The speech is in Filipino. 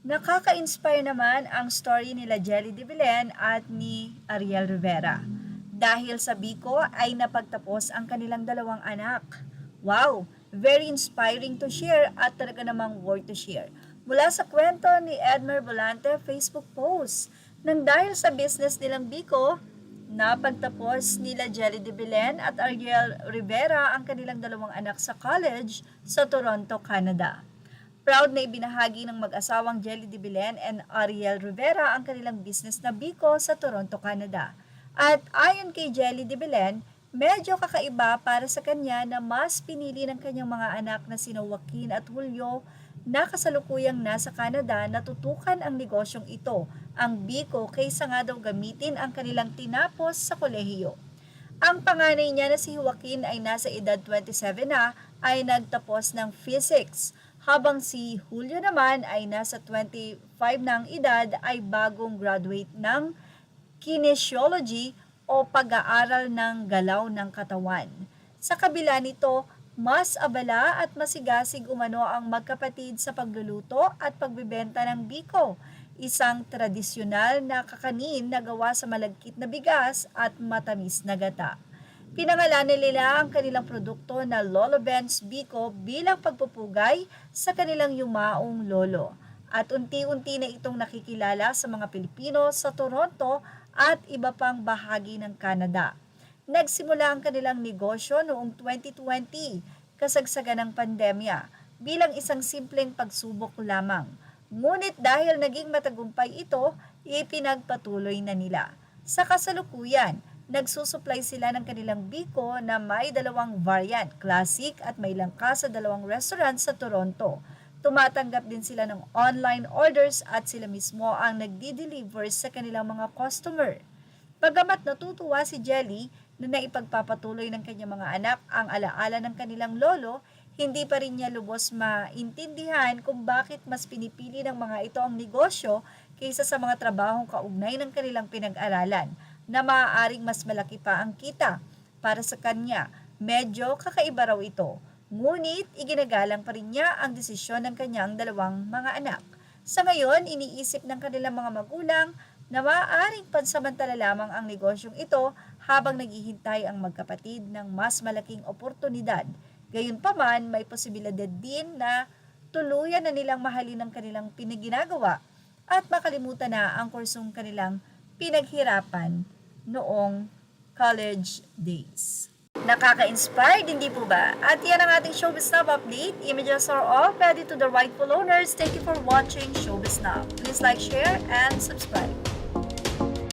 Nakaka-inspire naman ang story nila Jelly de Belen at ni Ariel Rivera. Dahil sa Biko ay napagtapos ang kanilang dalawang anak. Wow! Very inspiring to share at talaga namang worth to share. Mula sa kwento ni Edmer Volante Facebook post, nang dahil sa business nilang Biko, napagtapos nila Jelly de Belen at Ariel Rivera ang kanilang dalawang anak sa college sa Toronto, Canada. Proud na ibinahagi ng mag-asawang Jelly de Belen and Ariel Rivera ang kanilang business na Biko sa Toronto, Canada. At ayon kay Jelly de Belen, medyo kakaiba para sa kanya na mas pinili ng kanyang mga anak na sina Joaquin at Julio na kasalukuyang nasa Canada na tutukan ang negosyong ito, ang Biko, kaysa nga daw gamitin ang kanilang tinapos sa kolehiyo. Ang panganay niya na si Joaquin ay nasa edad 27 na ay nagtapos ng physics, habang si Julio naman ay nasa 25 na ang edad ay bagong graduate ng kinesiology o pag-aaral ng galaw ng katawan. Sa kabila nito, mas abala at masigasig umano ang magkapatid sa pagluluto at pagbebenta ng biko, isang tradisyonal na kakanin na gawa sa malagkit na bigas at matamis na gata. Pinangalanan nila ang kanilang produkto na Lolo Ben's Biko bilang pagpupugay sa kanilang yumaong lolo. At unti-unti na itong nakikilala sa mga Pilipino sa Toronto at iba pang bahagi ng Canada. Nagsimula ang kanilang negosyo noong 2020, kasagsagan ng pandemya, bilang isang simpleng pagsubok lamang. Ngunit dahil naging matagumpay ito, ipinagpatuloy na nila. Sa kasalukuyan, nagsusupply sila ng kanilang biko na may dalawang variant, classic at may langka sa dalawang restaurant sa Toronto. Tumatanggap din sila ng online orders at sila mismo ang nagdi-deliver sa kanilang mga customer. Bagamat natutuwa si Jelly na naipagpapatuloy ng kanyang mga anak ang alaala ng kanilang lolo, hindi pa rin niya lubos maintindihan kung bakit mas pinipili ng mga ito ang negosyo kaysa sa mga trabahong kaugnay ng kanilang pinag-aralan, na maaaring mas malaki pa ang kita. Para sa kanya, medyo kakaiba raw ito. Ngunit iginagalang pa rin niya ang desisyon ng kanyang dalawang mga anak. Sa ngayon, iniisip ng kanilang mga magulang na maaaring pansamantala lamang ang negosyong ito habang naghihintay ang magkapatid ng mas malaking oportunidad. Gayunpaman, may posibilidad din na tuluyan na nilang mahalin ang kanilang pinaginagawa at makalimutan na ang kursong kanilang pinaghirapan noong college days. Nakaka-inspired, hindi po ba? At yan ang ating Showbiz Now update. Images are all ready to the rightful owners. Thank you for watching Showbiz Now. Please like, share, and subscribe.